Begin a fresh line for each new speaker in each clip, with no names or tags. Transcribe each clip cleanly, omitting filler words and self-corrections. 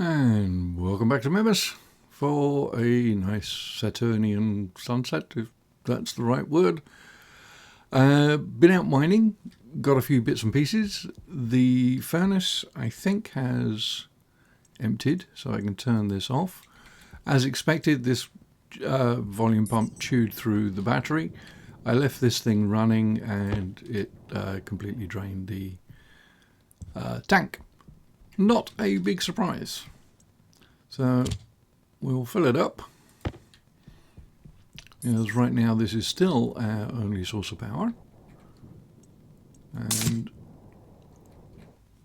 And welcome back to Mimas for a nice Saturnian sunset, if that's the right word. Been out mining, got a few bits and pieces. The furnace, I think, has emptied, so I can turn this off. As expected, this volume pump chewed through the battery. I left this thing running and it completely drained the tank. Not a big surprise. So we'll fill it up. As right now this is still our only source of power. And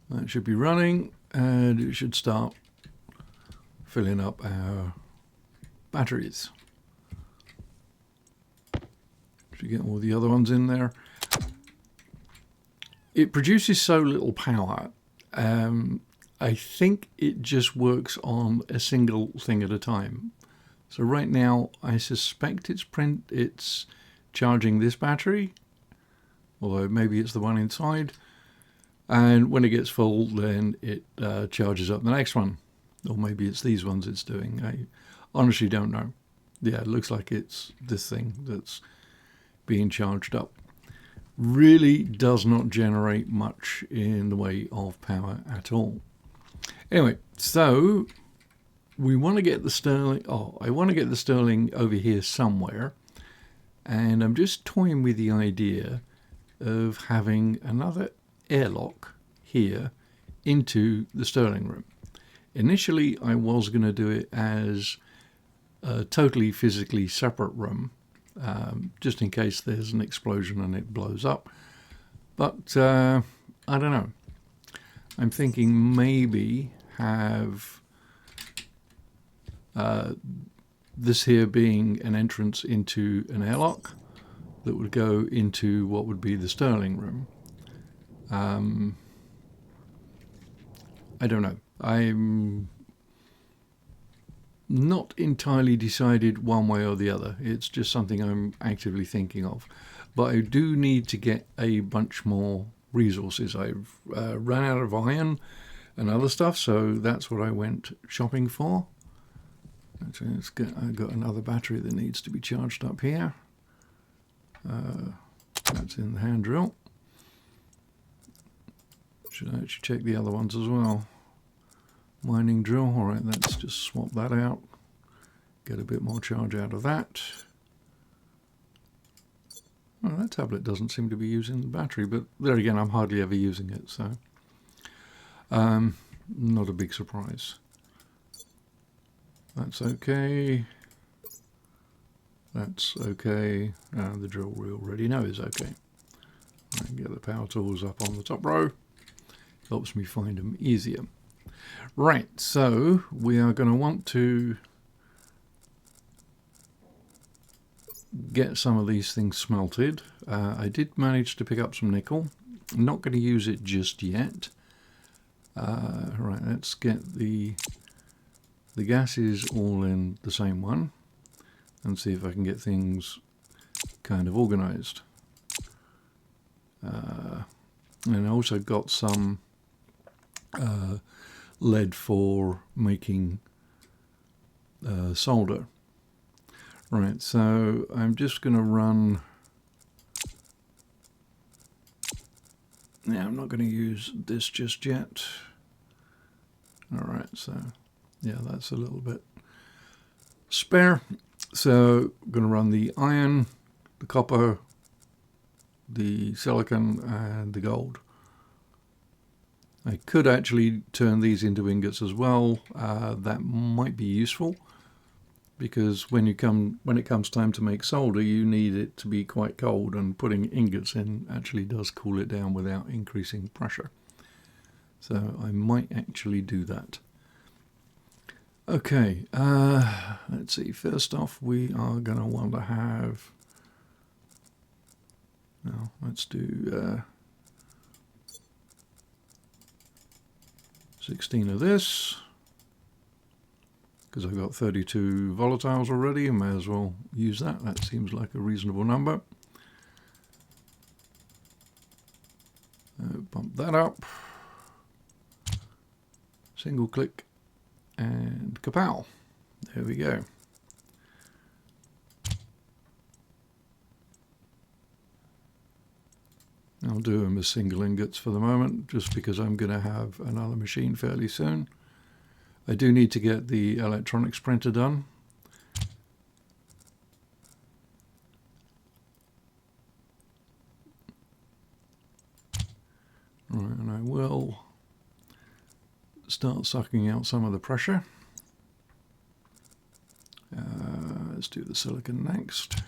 that should be running and it should start filling up our batteries. Should get all the other ones in there. It produces so little power. I think it just works on a single thing at a time. So right now, I suspect it's charging this battery, although maybe it's the one inside. And when it gets full, then it charges up the next one. Or maybe it's these ones it's doing. I honestly don't know. Yeah, it looks like it's this thing that's being charged up. Really does not generate much in the way of power at all. Anyway, so we want to get the Stirling. I want to get the Stirling over here somewhere, and I'm just toying with the idea of having another airlock here into the Stirling room. Initially, I was going to do it as a totally physically separate room, just in case there's an explosion and it blows up. But I don't know. I'm thinking maybe have this here being an entrance into an airlock that would go into what would be the Stirling room. I don't know. I'm not entirely decided one way or the other. It's just something I'm actively thinking of. But I do need to get a bunch more resources. I've run out of iron and other stuff, so that's what I went shopping for. Actually, I've got another battery that needs to be charged up here. That's in the hand drill. Should actually check the other ones as well. Mining drill. Alright, let's just swap that out. Get a bit more charge out of that. Well, that tablet doesn't seem to be using the battery, but there again, I'm hardly ever using it, so not a big surprise. That's okay. That's okay. The drill we already know is okay. I can get the power tools up on the top row. Helps me find them easier. Right, so we are going to want to get some of these things smelted. I did manage to pick up some nickel. I'm not going to use it just yet. Right, let's get the gases all in the same one and see if I can get things kind of organized. And I also got some lead for making solder. Right, so I'm just going to run. Now I'm not going to use this just yet. Alright, so yeah, that's a little bit spare. So I'm going to run the iron, the copper, the silicon, and the gold. I could actually turn these into ingots as well. That might be useful because when it comes time to make solder, you need it to be quite cold, and putting ingots in actually does cool it down without increasing pressure. So I might actually do that. Okay, let's see. First off, we are going to want to have. Now, let's do 16 of this, because I've got 32 volatiles already. I may as well use that. That seems like a reasonable number. Bump that up. Single click and kapow. There we go. I'll do them as single ingots for the moment, just because I'm going to have another machine fairly soon. I do need to get the electronics printer done. Right, and I will start sucking out some of the pressure. Let's do the silicon next.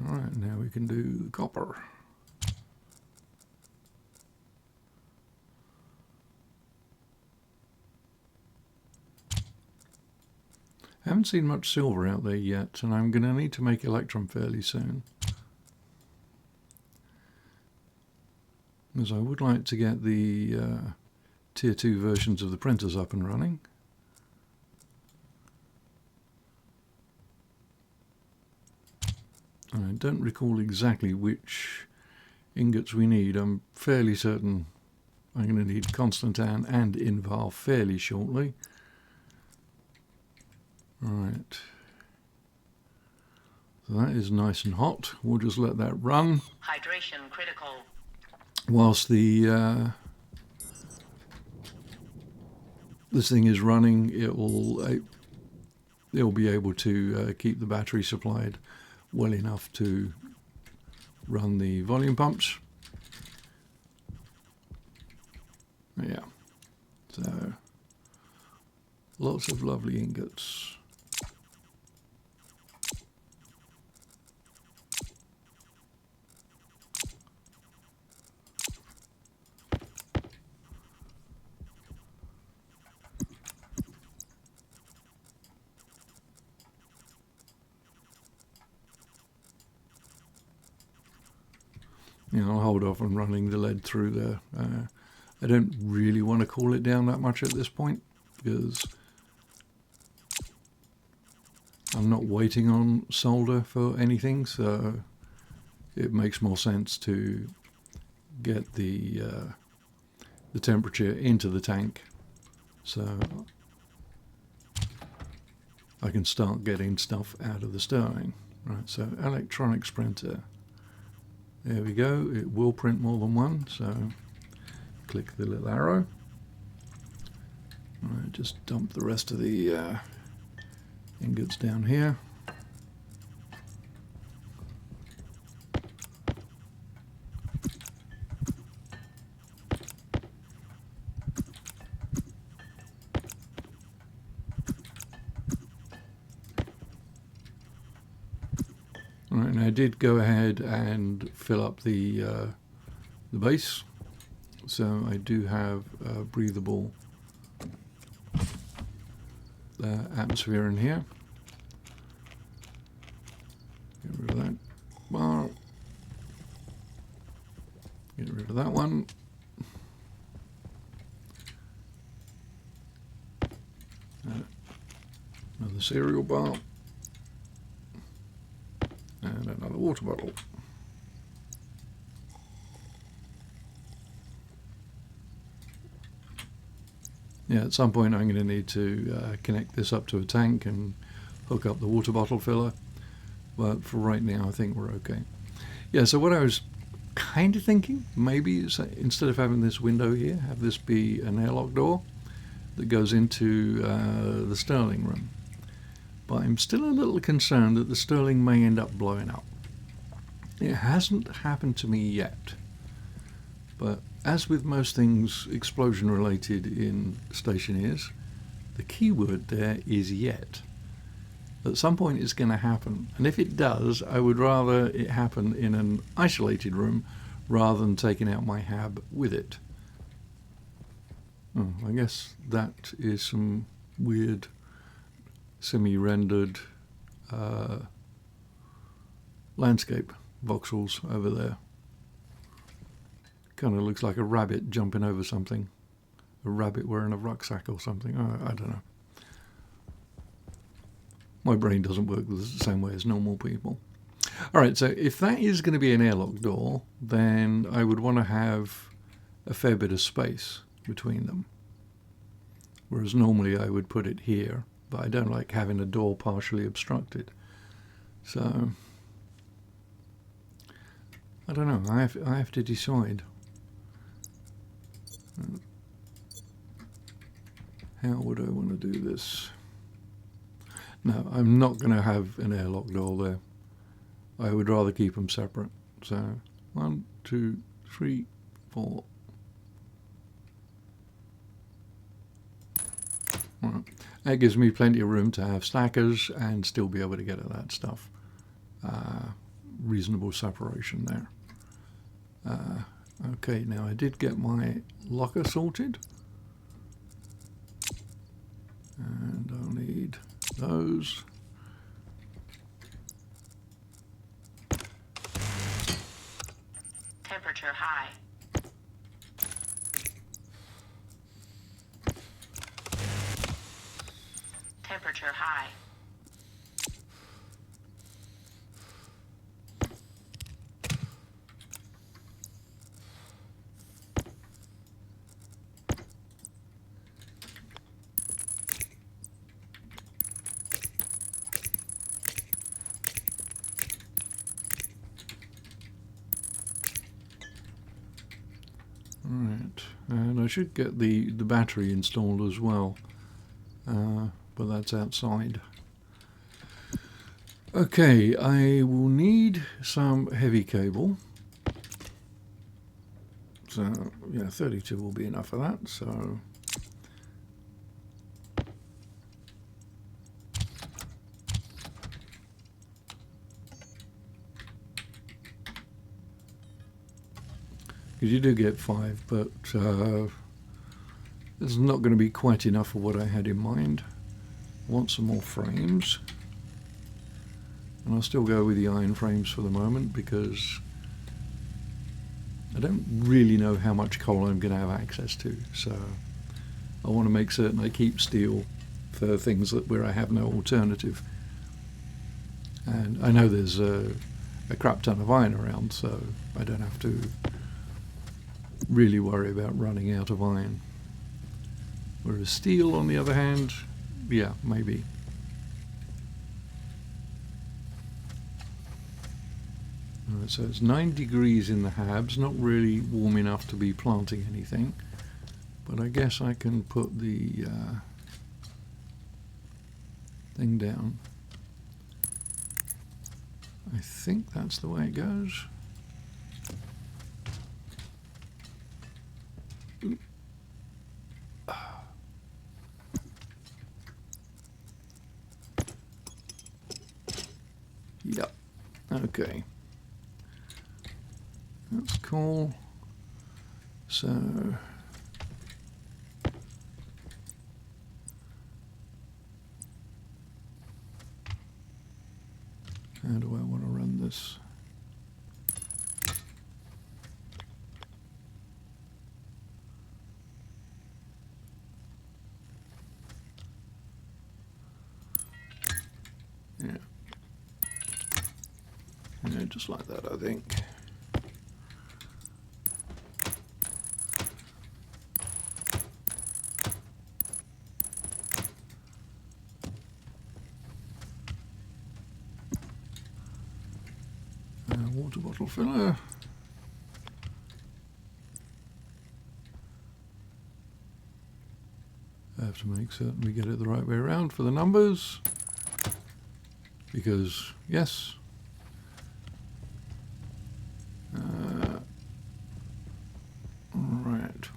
Alright, now we can do the copper. I haven't seen much silver out there yet, and I'm going to need to make electrum fairly soon. Because I would like to get the tier 2 versions of the printers up and running. I don't recall exactly which ingots we need. I'm fairly certain I'm going to need Constantan and Invar fairly shortly. Right. So that is nice and hot. We'll just let that run.
Hydration critical.
Whilst the this thing is running, it'll be able to keep the battery supplied well enough to run the volume pumps. Yeah, so lots of lovely ingots. I'll hold off on running the lead through there. I don't really want to cool it down that much at this point, because I'm not waiting on solder for anything, so it makes more sense to get the temperature into the tank so I can start getting stuff out of the Stirling. Right, so electronics printer. There we go, it will print more than one, so click the little arrow. Alright, just dump the rest of the ingots down here. Alright, and I did go ahead and fill up the base, so I do have a breathable atmosphere in here. Get rid of that bar. Get rid of that one. Another cereal bar. And another water bottle. Yeah, at some point I'm going to need to connect this up to a tank and hook up the water bottle filler, but for right now I think we're okay. Yeah, so what I was kind of thinking, maybe is instead of having this window here, have this be an airlock door that goes into the Stirling room. But I'm still a little concerned that the Stirling may end up blowing up. It hasn't happened to me yet, but as with most things explosion related in stationeers, the key word there is yet. At some point it's going to happen, and if it does, I would rather it happen in an isolated room rather than taking out my hab with it. Oh, I guess that is some weird semi-rendered landscape voxels over there. Kind of looks like a rabbit jumping over something. A rabbit wearing a rucksack or something. I don't know. My brain doesn't work the same way as normal people. All right, so if that is going to be an airlock door, then I would want to have a fair bit of space between them. Whereas normally I would put it here, but I don't like having a door partially obstructed. So I don't know. I have to decide. How would I want to do this? No, I'm not going to have an airlock door there. I would rather keep them separate. So 1, 2, 3, 4. Right. That gives me plenty of room to have stackers and still be able to get at that stuff. Reasonable separation there. Okay, now I did get my locker sorted. And I'll need those.
Temperature high. Temperature high.
Right, and I should get the battery installed as well, but that's outside. Okay, I will need some heavy cable. So, yeah, 32 will be enough of that, so... Because you do get 5, but it's not going to be quite enough for what I had in mind. I want some more frames. And I'll still go with the iron frames for the moment because I don't really know how much coal I'm going to have access to. So I want to make certain I keep steel for things where I have no alternative. And I know there's a crap ton of iron around, so I don't have to really worry about running out of iron. Whereas steel, on the other hand, yeah, maybe. Alright, so it's 9 degrees in the Habs, not really warm enough to be planting anything, but I guess I can put the thing down. I think that's the way it goes. Yep. Okay. That's cool. So how do I want to run this? Yeah. Yeah, just like that, I think. Water bottle filler. I have to make certain we get it the right way around for the numbers. Because, yes. Right.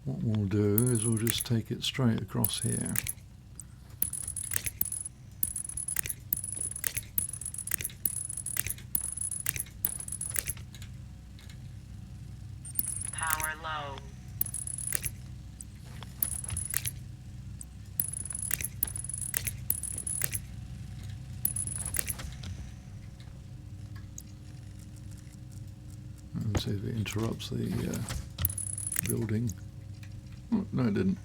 What we'll do is we'll just take it straight across here.
Power low.
And see if it interrupts the building. Oh, no, it didn't.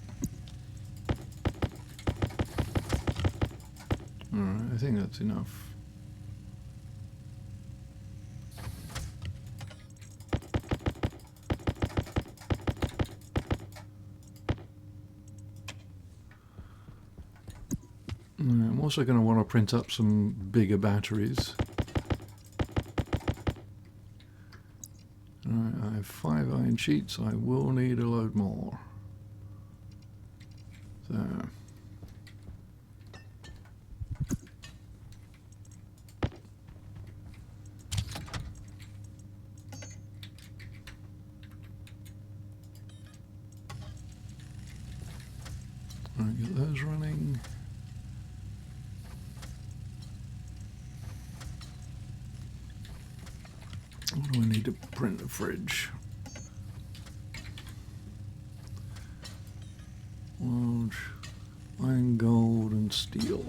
Alright, I think that's enough. also going to want to print up some bigger batteries. Alright, I have 5 iron sheets. I will need a load more. So. Alright, get those running. What do I need to print the fridge? Large iron, gold, and steel.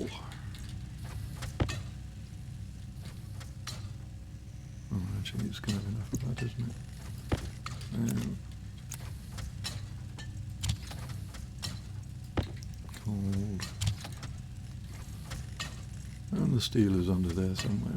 Oh, actually, it's going to have enough of that, isn't it? Gold. And the steel is under there somewhere.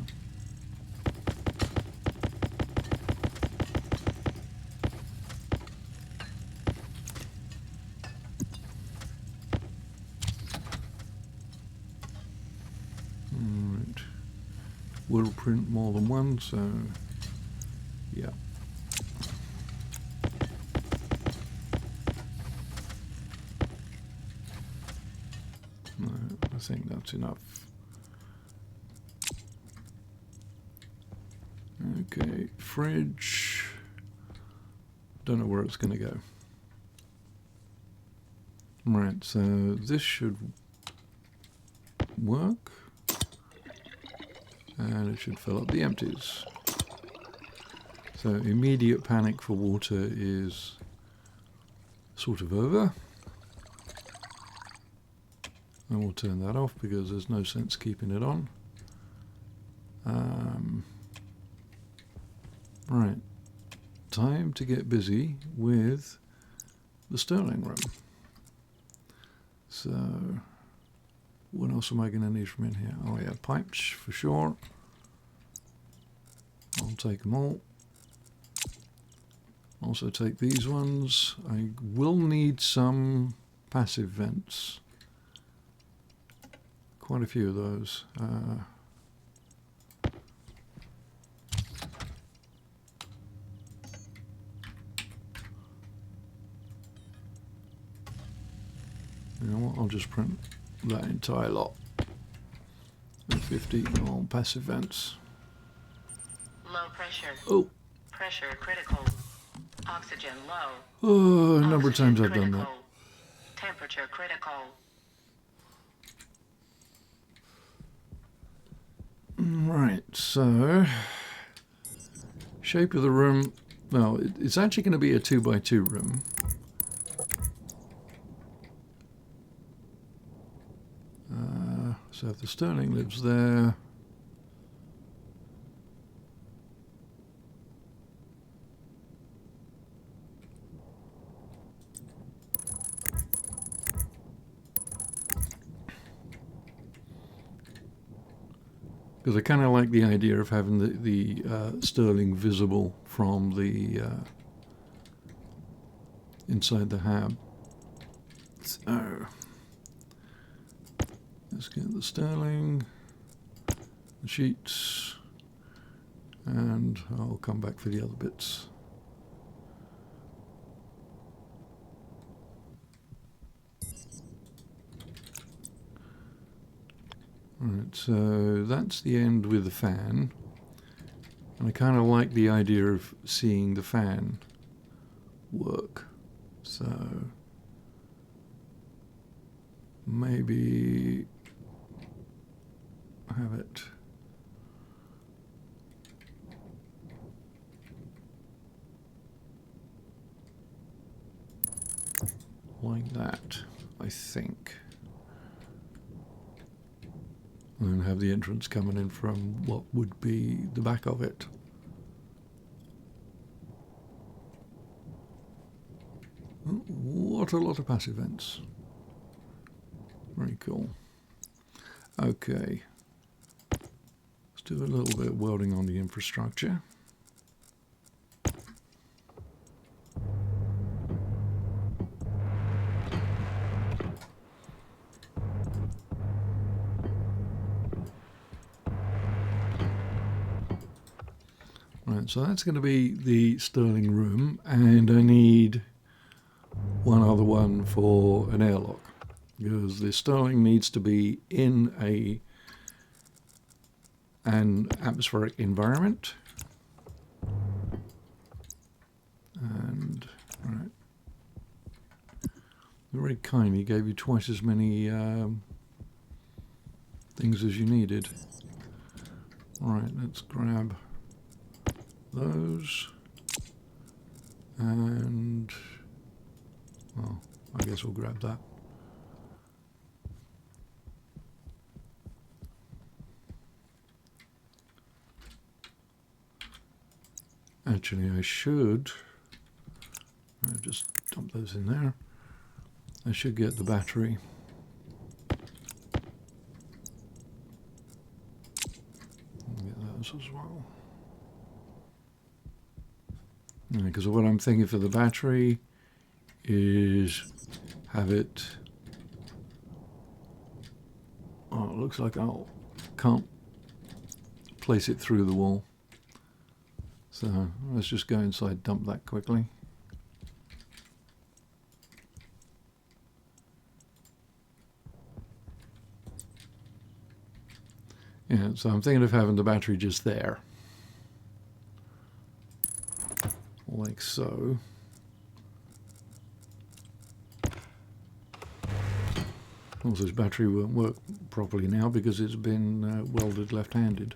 Will print more than one, so yeah. No, I think that's enough. Okay, fridge. Don't know where it's going to go. Right, so this should work. And it should fill up the empties. So immediate panic for water is sort of over. And we'll turn that off because there's no sense keeping it on. Right, time to get busy with the Stirling room. So what else am I going to need from in here? Oh yeah, pipes for sure. I'll take them all. Also take these ones. I will need some passive vents. Quite a few of those. You know what? I'll just print that entire lot. 50 on passive vents.
Low pressure.
Oh.
Pressure critical. Oxygen low.
Oh, a number of
Oxygen
times I've done that.
critical. Temperature critical.
Right, so shape of the room. Well, it's actually going to be a 2x2 room. So if the Stirling lives there, because I kind of like the idea of having the Stirling visible from the inside the hab. So let's get the Stirling, the sheets, and I'll come back for the other bits. Alright, so that's the end with the fan. And I kind of like the idea of seeing the fan work. So maybe have it like that, I think. And then have the entrance coming in from what would be the back of it. Oh, what a lot of passive vents. Very cool. Okay. Let's do a little bit of welding on the infrastructure. Right, so that's going to be the Stirling room, and I need one other one for an airlock, because the Stirling needs to be in an atmospheric environment. And right, very kindly gave you twice as many things as you needed. Right, let's grab those, and well, I guess we'll grab that. Actually, I should just dump those in there. I should get the battery. Get those as well. Because what I'm thinking for the battery is have it. Oh, it looks like I can't place it through the wall. So let's just go inside, dump that quickly. Yeah, so I'm thinking of having the battery just there. Like so. Also, this battery won't work properly now because it's been welded left-handed.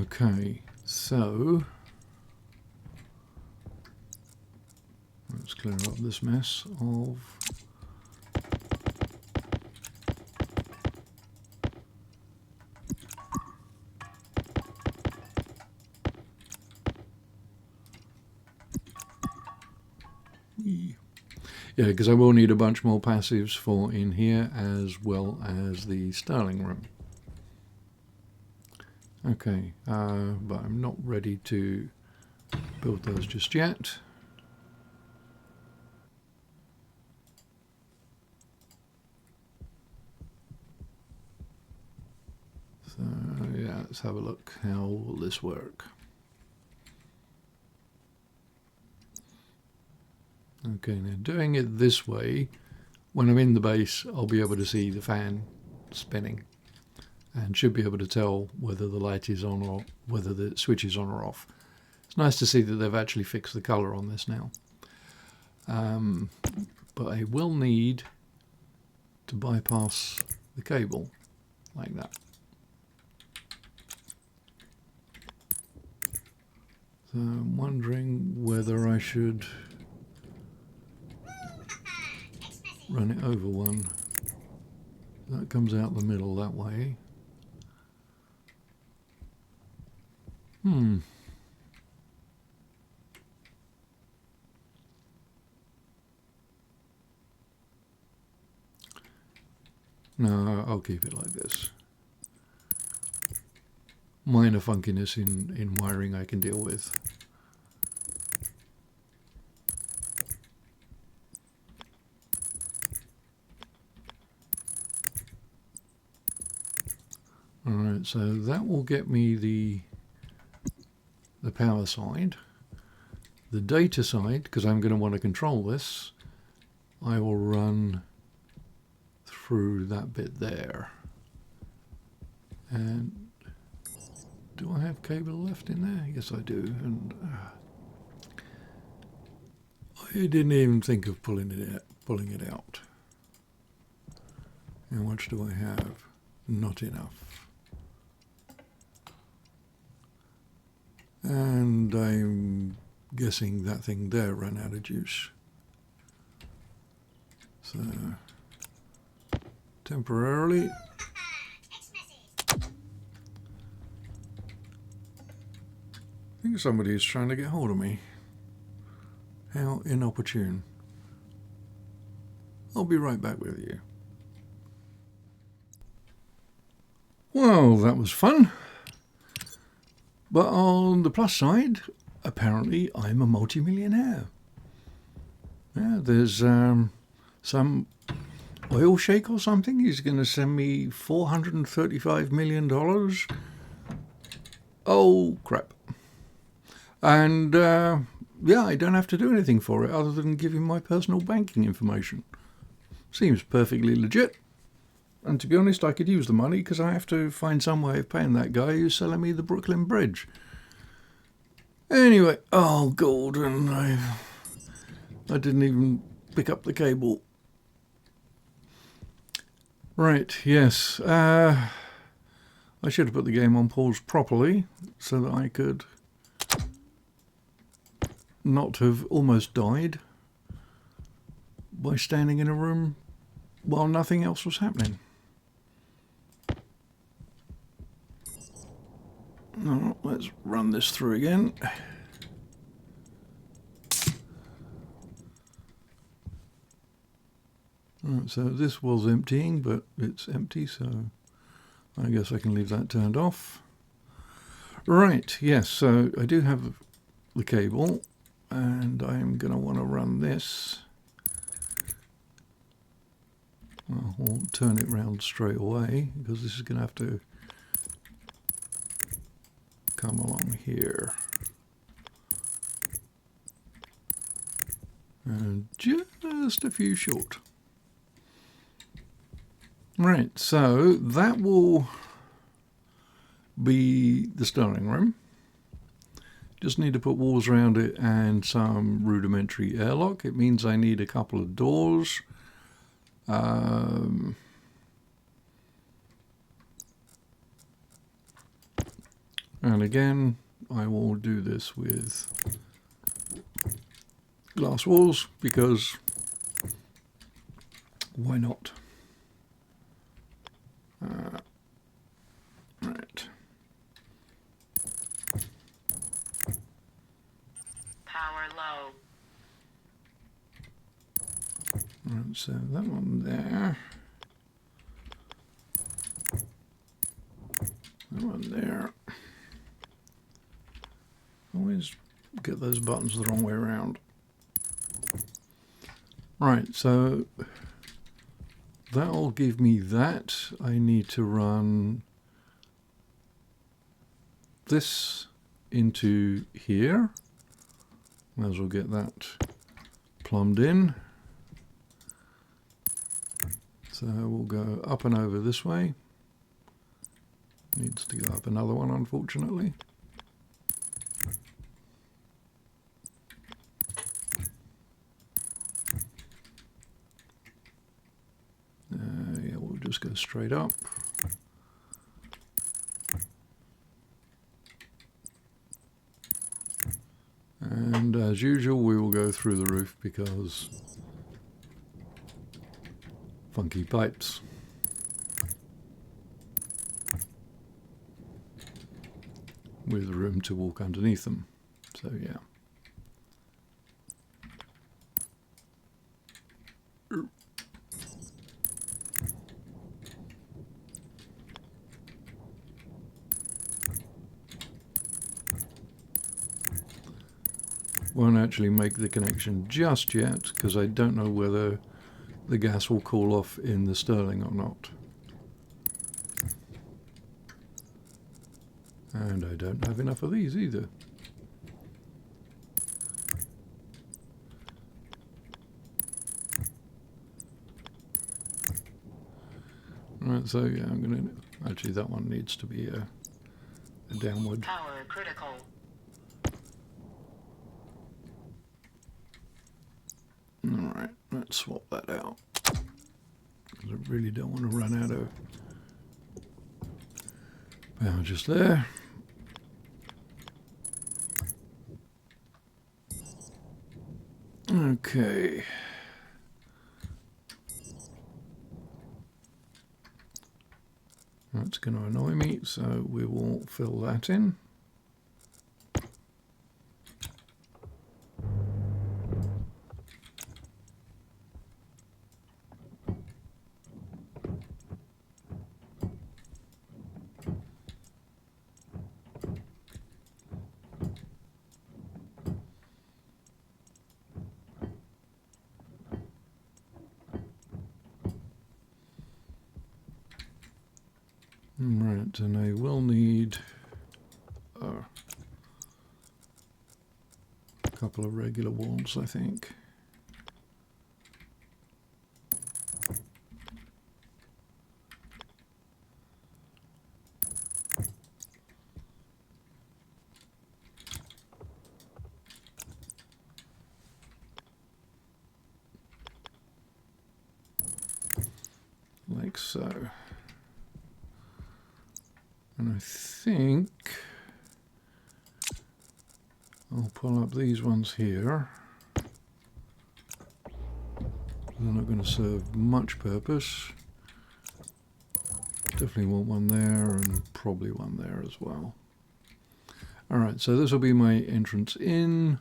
Okay, so let's clear up this mess of yeah, because I will need a bunch more passives for in here as well as the Stirling room. Okay, but I'm not ready to build those just yet. So yeah, let's have a look. How will this work? Okay, now doing it this way, when I'm in the base, I'll be able to see the fan spinning and should be able to tell whether the light is on or whether the switch is on or off. It's nice to see that they've actually fixed the color on this now. But I will need to bypass the cable like that. So I'm wondering whether I should run it over one. That comes out the middle that way. No, I'll keep it like this. Minor funkiness in wiring I can deal with. Alright, so that will get me the power side. The data side, because I'm going to want to control this, I will run through that bit there. And do I have cable left in there? Yes, I do. And I didn't even think of pulling it out. How much do I have? Not enough. And I'm guessing that thing there ran out of juice. So temporarily I think somebody is trying to get hold of me. How inopportune. I'll be right back with you. Well, that was fun. But on the plus side, apparently I'm a multi-millionaire. Yeah, there's some oil sheik or something. He's going to send me $435 million Oh, crap. And yeah, I don't have to do anything for it other than give him my personal banking information. Seems perfectly legit. And to be honest, I could use the money because I have to find some way of paying that guy who's selling me the Brooklyn Bridge. Anyway, oh, Gordon, I didn't even pick up the cable. Right, yes. I should have put the game on pause properly so that I could not have almost died by standing in a room while nothing else was happening. Now, let's run this through again. Right, so this was emptying, but it's empty, so I guess I can leave that turned off. Right, yes, so I do have the cable, and I'm going to want to run this. Well, we'll turn it round straight away, because this is going to have to come along here. And just a few short. Right, so that will be the Stirling room. Just need to put walls around it and some rudimentary airlock. It means I need a couple of doors. And again, I will do this with glass walls because why not? Right.
Power low.
Right, so that one there. That one there. Always get those buttons the wrong way around. Right, so that'll give me that. I need to run this into here. Might as well get that plumbed in. So we'll go up and over this way. Needs to go up another one, unfortunately. Yeah, we'll just go straight up. And as usual, we will go through the roof because funky pipes. With room to walk underneath them. So yeah. Won't actually make the connection just yet because I don't know whether the gas will cool off in the Stirling or not. And I don't have enough of these either. Right, so yeah, I'm going to... Actually, that one needs to be a downward.
Power critical.
Alright, let's swap that out. Because I really don't want to run out of power just there. Okay. That's going to annoy me, so we will fill that in. Right, and I will need couple of regular walls, I think. Like so. And I think I'll pull up these ones here. They're not going to serve much purpose. Definitely want one there and probably one there as well. Alright, so this will be my entrance in.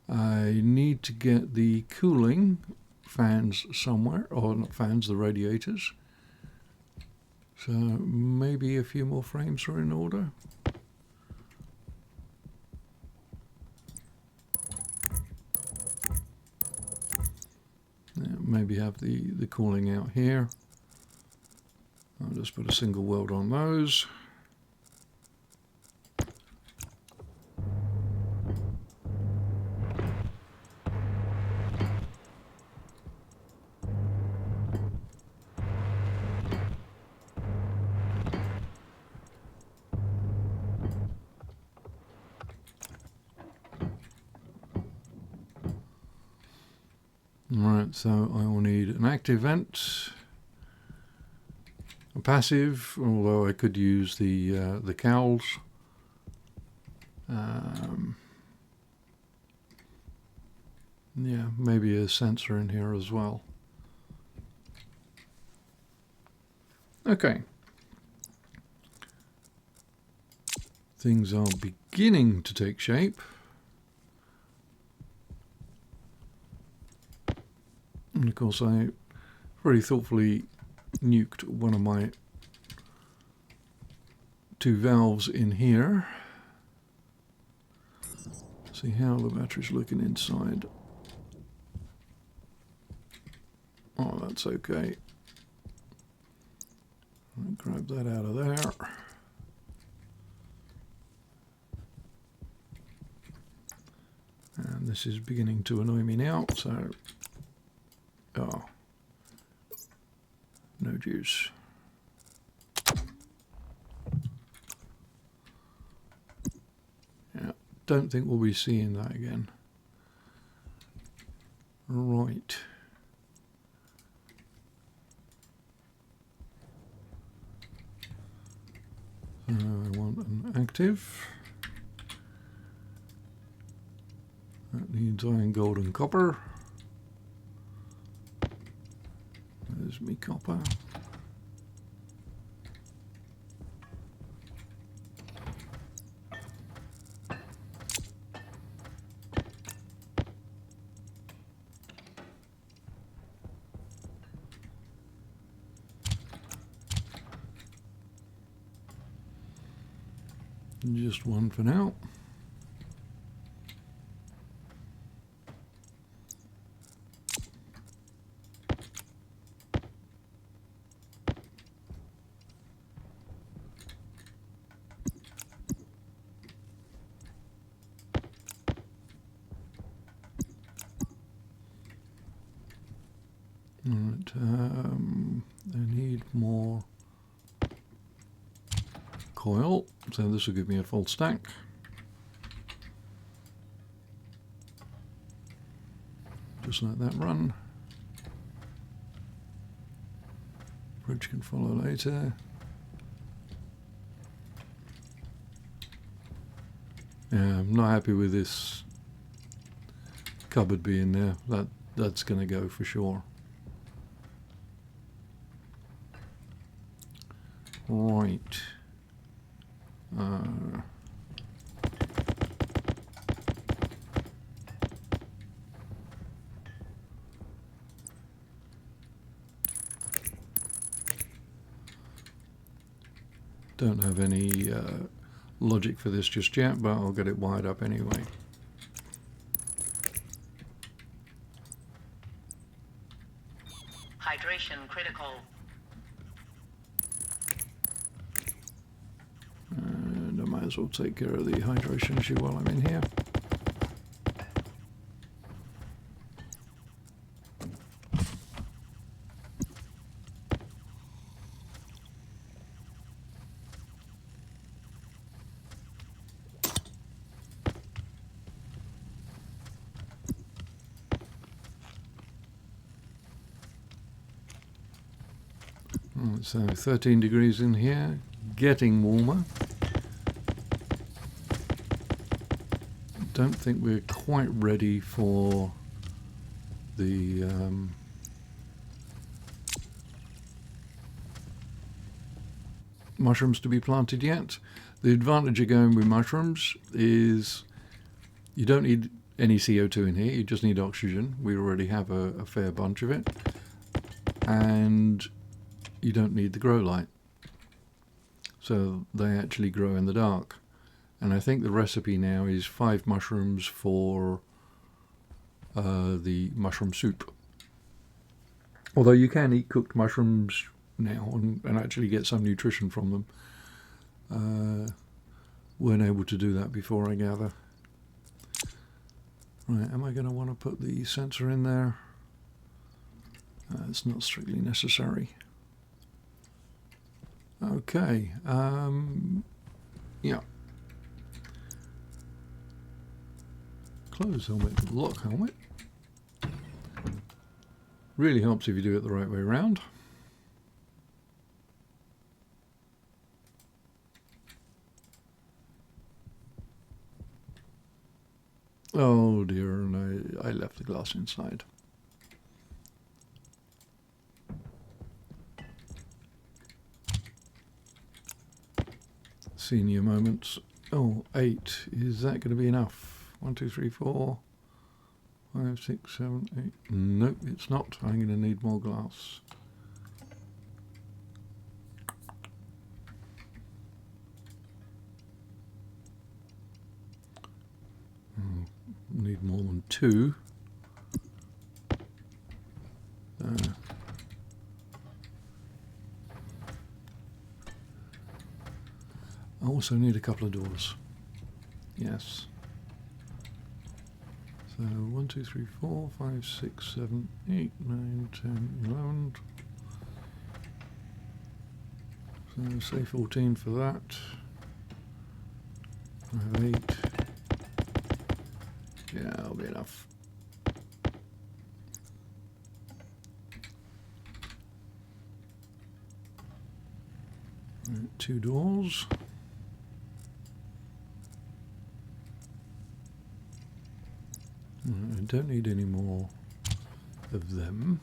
I need to get the cooling fans somewhere, or not fans, the radiators. So maybe a few more frames are in order. Yeah, maybe have the cooling out here. I'll just put a single weld on those. Alright, so I will need an active vent, a passive, although I could use the cowls. Yeah, maybe a sensor in here as well. Okay. Things are beginning to take shape. And of course I very thoughtfully nuked one of my two valves in here. See how the battery's looking inside. Oh, that's okay. I'll grab that out of there. And this is beginning to annoy me now, so oh, no juice. Yeah, don't think we'll be seeing that again. Right. So I want an active. That needs iron, gold and copper. There's me copper. Just one for now. Alright, I need more coil, so this will give me a full stack. Just let that run. Bridge can follow later. Yeah, I'm not happy with this cupboard being there. That's going to go for sure. Right. Don't have any logic for this just yet, but I'll get it wired up anyway.
Hydration critical.
And I might as well take care of the hydration issue while I'm in here. So 13 degrees in here, getting warmer. Don't think we're quite ready for the mushrooms to be planted yet. The advantage of going with mushrooms is you don't need any CO2 in here, you just need oxygen. We already have a fair bunch of it. And you don't need the grow light. So they actually grow in the dark. And I think the recipe now is 5 mushrooms for the mushroom soup. Although you can eat cooked mushrooms now and actually get some nutrition from them. Weren't able to do that before, I gather. Right, am I going to want to put the sensor in there? It's not strictly necessary. Okay, yeah. Close helmet, lock helmet. Really helps if you do it the right way around. Oh dear, and I left the glass inside. Senior moments. Oh, 8. Is that going to be enough? 1, 2, 3, 4, 5, 6, 7, 8. Nope, it's not. I'm going to need more glass. Need more than 2. I also need a couple of doors. Yes. So 1, 2, 3, 4, 5, 6, 7, 8, 9, 10, 11. So say 14 for that. I have 8. Yeah, that'll be enough. Right, 2 doors. I don't need any more of them.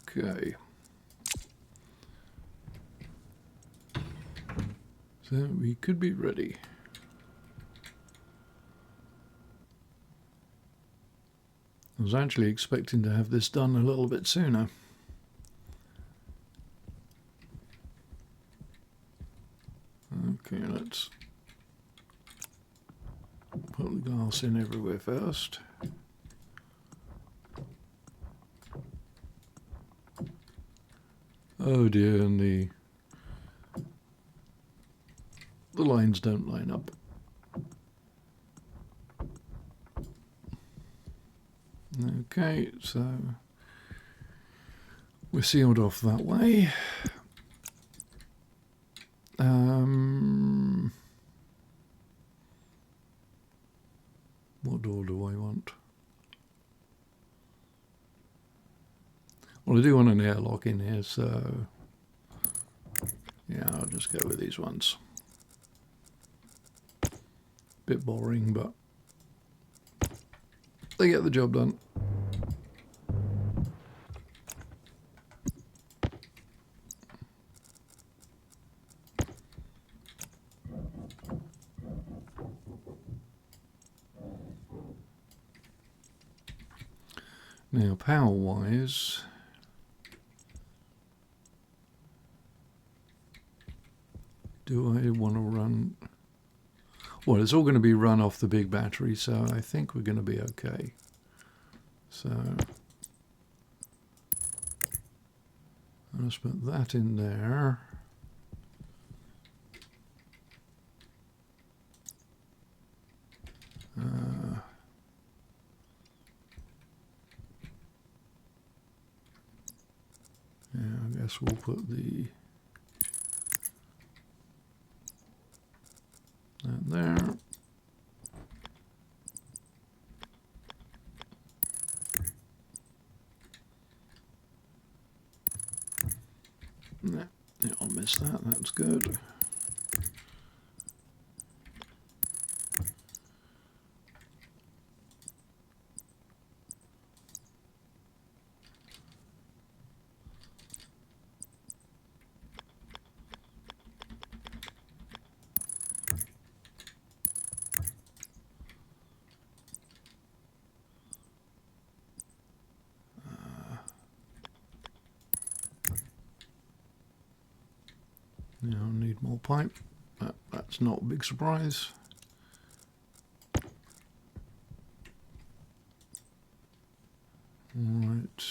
Okay. So we could be ready. I was actually expecting to have this done a little bit sooner. Okay, let's put the glass in everywhere first. Oh dear, and the lines don't line up. Okay, so we're sealed off that way. What door do I want? Well, I do want an airlock in here, so yeah, I'll just go with these ones. Bit boring, but they get the job done. Now, power-wise, do I want to run? Well, it's all going to be run off the big battery, so I think we're going to be okay. So let's put that in there. Yeah, I guess course we'll put that there. No, I'll miss that, that's good. Now I need more pipe. That's not a big surprise. Right.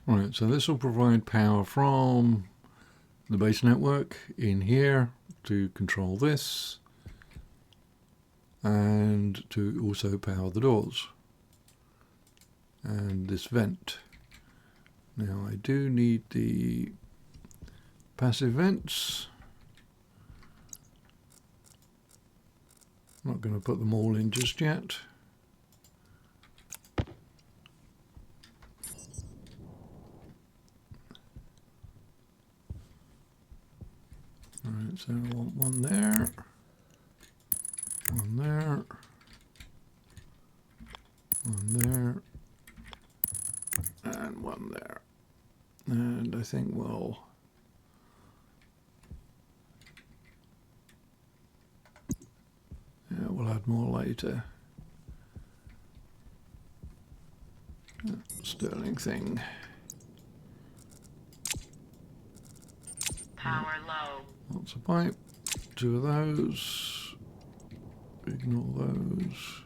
Right, so this will provide power from the base network in here to control this and to also power the doors and this vent. Now I do need the passive vents. I'm not going to put them all in just yet. Alright, so I want one there, one there, one there, and one there. And I think we'll add more later. Stirling thing.
Power low.
Lots of pipe. 2 of those. Ignore those.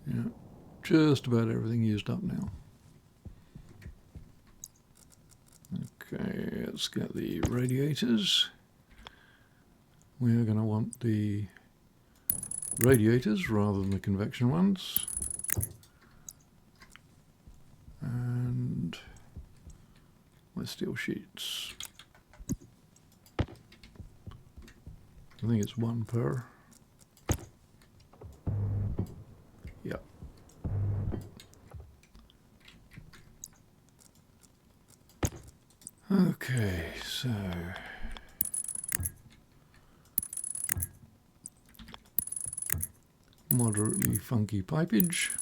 Yeah, just about everything used up now. Okay, let's get the radiators. We are going to want the radiators rather than the convection ones. And my steel sheets. I think it's 1 per. Yep. Okay, so moderately funky pipage.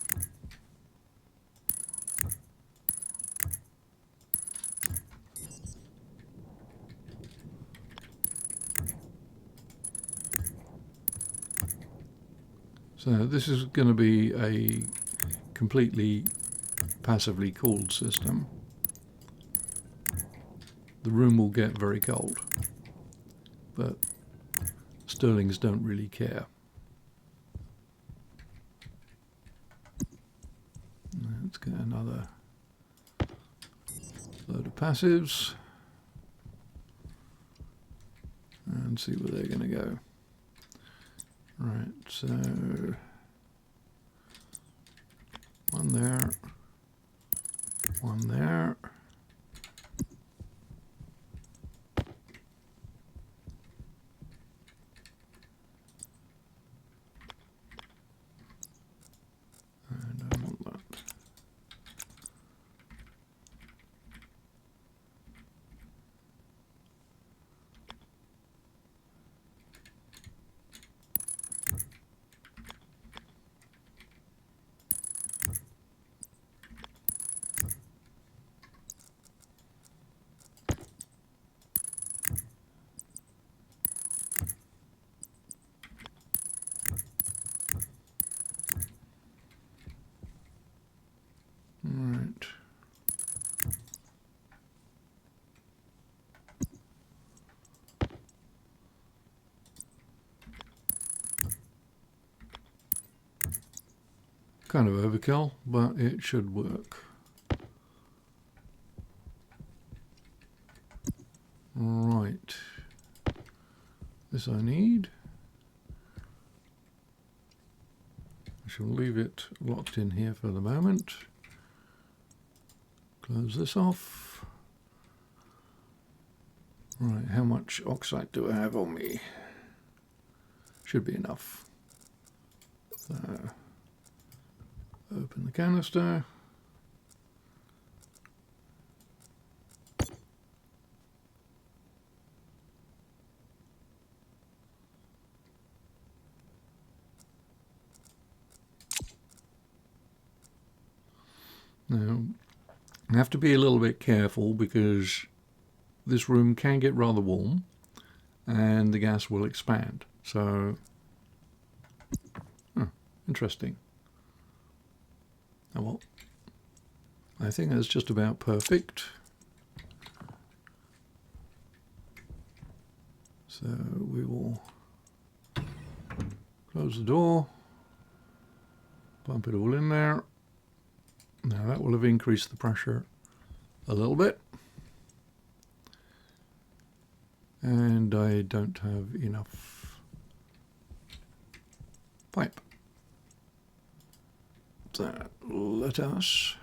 So this is going to be a completely passively cooled system. The room will get very cold, but Stirlings don't really care. Let's get another load of passives and see where they're going to go. Right, so one there, one there. And I want that. kind of overkill, but it should work. Right. This I need. I shall leave it locked in here for the moment. Close this off. Right, how much oxide do I have on me? Should be enough. So, open the canister. Now, I have to be a little bit careful because this room can get rather warm and the gas will expand. So, interesting. Oh well, I think that's just about perfect. So we will close the door, pump it all in there. Now that will have increased the pressure a little bit. And I don't have enough pipe. So let us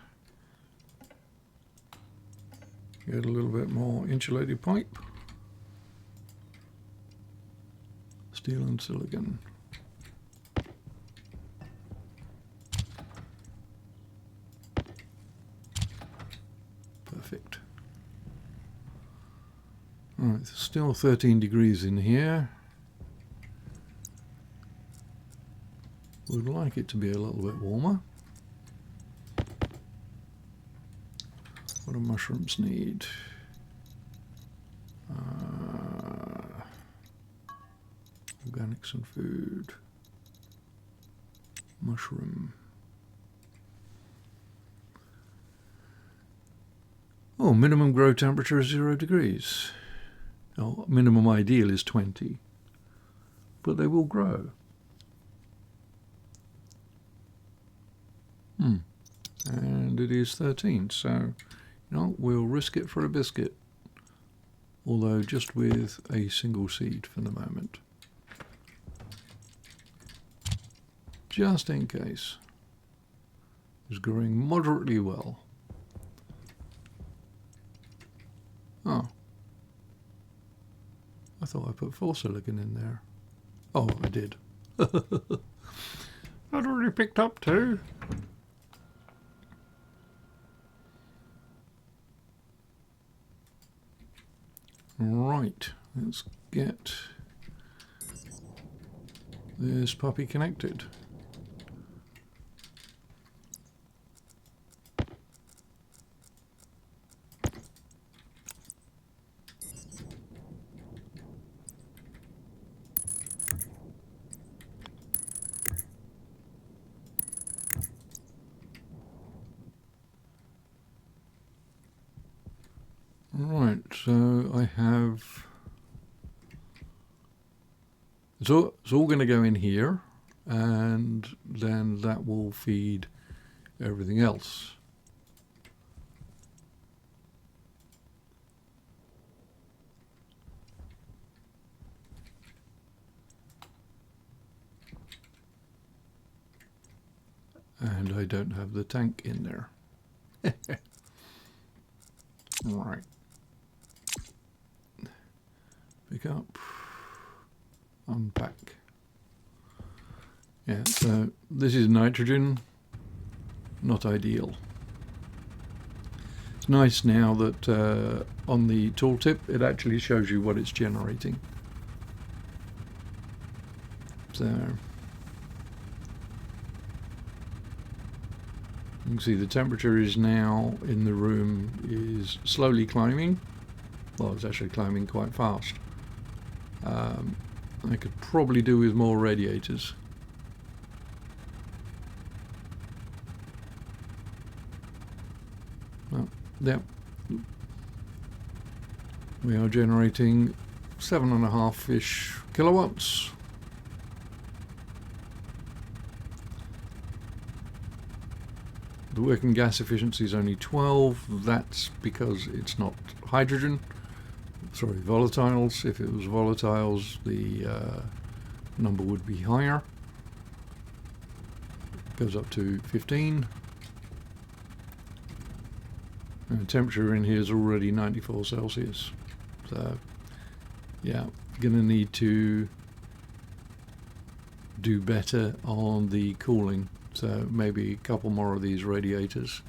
get a little bit more insulated pipe. Steel and silicon. Perfect. Alright, it's still 13 degrees in here. Would like it to be a little bit warmer. What do mushrooms need? Organics and food. Mushroom. Oh, minimum grow temperature is 0 degrees. Oh, minimum ideal is 20. But they will grow. And it is 13, so you know, we'll risk it for a biscuit. Although just with a single seed for the moment. Just in case. It's growing moderately well. Oh. I thought I put 4 silicon in there. Oh, I did. I'd already picked up 2. Right, let's get this puppy connected. Right, so I have, it's all going to go in here, and then that will feed everything else. And I don't have the tank in there. Right. Pick up, unpack. Yeah, so this is nitrogen, not ideal. It's nice now that on the tooltip it actually shows you what it's generating. So you can see the temperature is now in the room is slowly climbing. Well, it's actually climbing quite fast. I could probably do with more radiators. Well, yep. We are generating 7.5-ish kilowatts. The working gas efficiency is only 12. That's because it's not hydrogen. Sorry, volatiles. If it was volatiles, the number would be higher. Goes up to 15. And the temperature in here is already 94 Celsius. So, yeah, gonna need to do better on the cooling. So maybe a couple more of these radiators.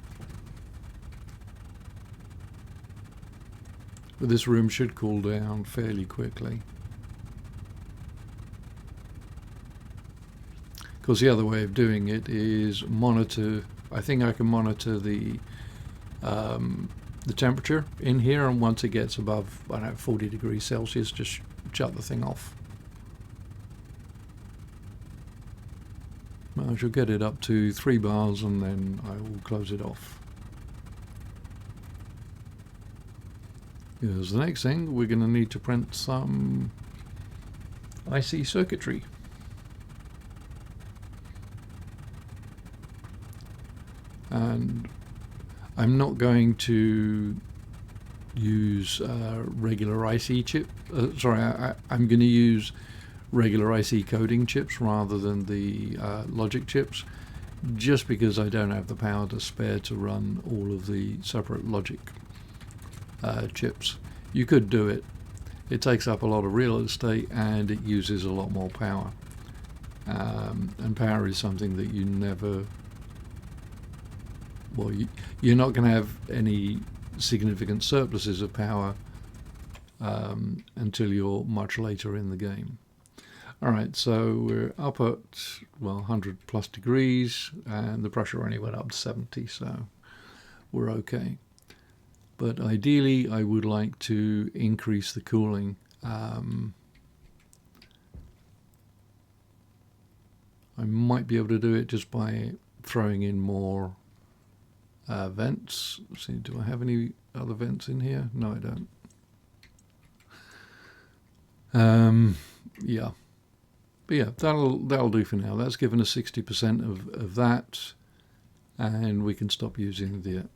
But this room should cool down fairly quickly. Of course, the other way of doing it is monitor. I think I can monitor the temperature in here, and once it gets above, I don't know, 40 degrees Celsius, just shut the thing off. I shall get it up to 3 bars and then I will close it off. Here's the next thing. We're going to need to print some IC circuitry. And I'm not going to use regular IC chip. I'm going to use regular IC coding chips rather than the logic chips, just because I don't have the power to spare to run all of the separate logic chips. You could do it. It takes up a lot of real estate and it uses a lot more power. And power is something that you never... Well, you're not going to have any significant surpluses of power until you're much later in the game. Alright, so we're up at, well, 100 plus degrees, and the pressure only went up to 70, so we're okay. But ideally, I would like to increase the cooling. I might be able to do it just by throwing in more vents. Let's see, do I have any other vents in here? No, I don't. Yeah. But yeah, that'll do for now. That's given us 60% of that, and we can stop using the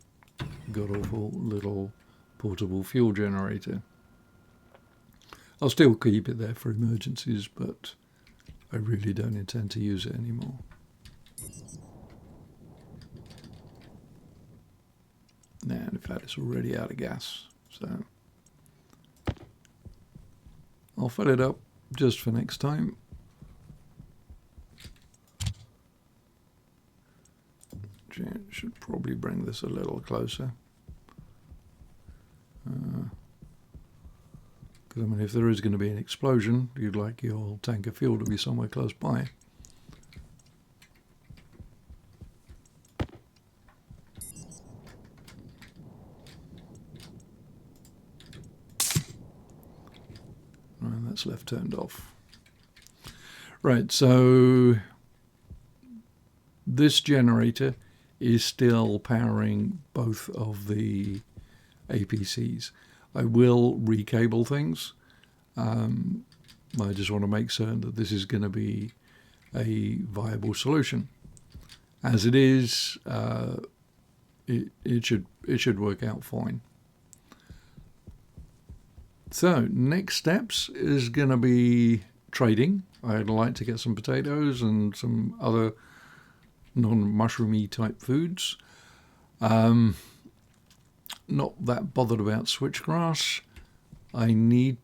god-awful little portable fuel generator. I'll still keep it there for emergencies, but I really don't intend to use it anymore. And in fact, it's already out of gas, so I'll fill it up just for next time. Should probably bring this a little closer. Because I mean, if there is going to be an explosion, you'd like your tank of fuel to be somewhere close by. And that's left turned off. Right, so this generator is still powering both of the APCs. I will recable things. I just want to make certain that this is going to be a viable solution. As it is, it should work out fine. So next steps is going to be trading. I'd like to get some potatoes and some other non-mushroomy type foods. Not that bothered about switchgrass. I need,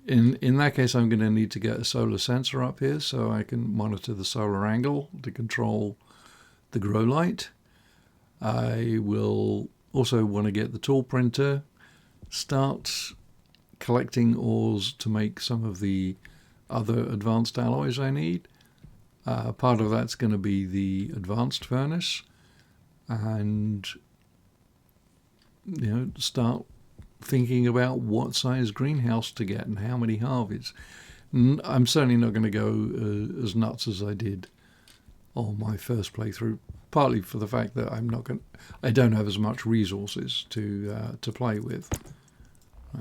in that case, I'm going to need to get a solar sensor up here so I can monitor the solar angle to control the grow light. I will also want to get the tool printer, start collecting ores to make some of the other advanced alloys I need. Part of that's going to be the advanced furnace, and start thinking about what size greenhouse to get and how many halves. I'm certainly not going to go as nuts as I did on my first playthrough, partly for the fact that I don't have as much resources to play with.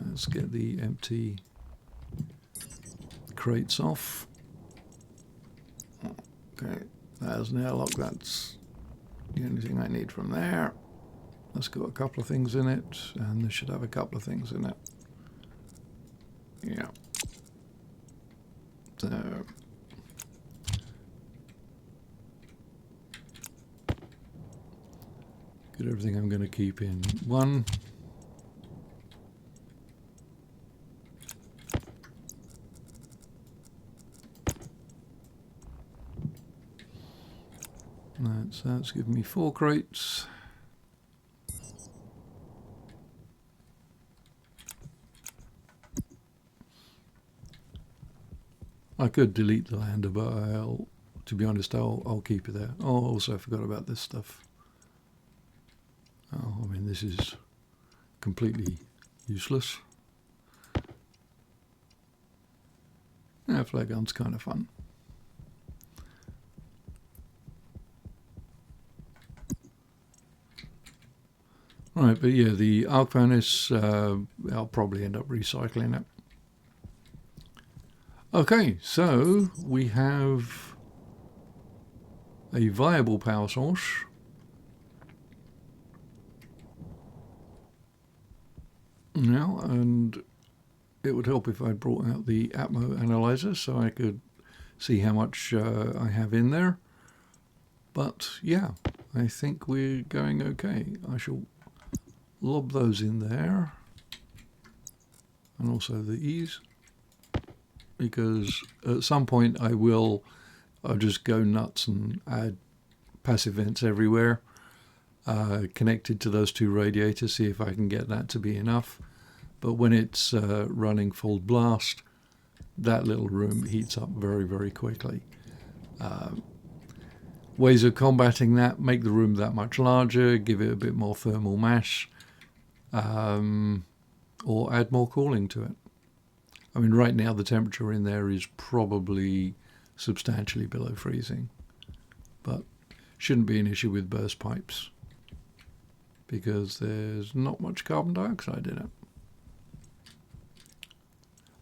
Let's get the empty crates off. Okay, there's an airlock. That's the only thing I need from there. That's got a couple of things in it, and this should have a couple of things in it. Yeah. So get everything I'm going to keep in one. That's giving me 4 crates. I could delete the lander, but to be honest, I'll keep it there. Oh, also I forgot about this stuff. Oh, I mean, this is completely useless. Yeah, flare gun's kind of fun. Right, but yeah, the arc furnace, I'll probably end up recycling it. Okay, so we have a viable power source. Now, and it would help if I brought out the Atmo analyzer so I could see how much I have in there. But yeah, I think we're going okay. I shall lob those in there, and also these, because at some point I'll just go nuts and add passive vents everywhere, connected to those 2 radiators, see if I can get that to be enough. But when it's running full blast, that little room heats up very, very quickly. Ways of combating that: make the room that much larger, give it a bit more thermal mass, or add more cooling to it. I mean, right now the temperature in there is probably substantially below freezing, but shouldn't be an issue with burst pipes because there's not much carbon dioxide in it.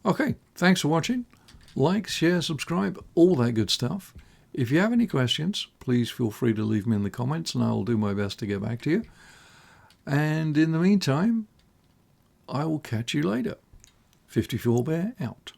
Okay, thanks for watching. Like, share, subscribe, all that good stuff. If you have any questions, please feel free to leave them in the comments and I'll do my best to get back to you. And in the meantime, I will catch you later. 54 Bear out.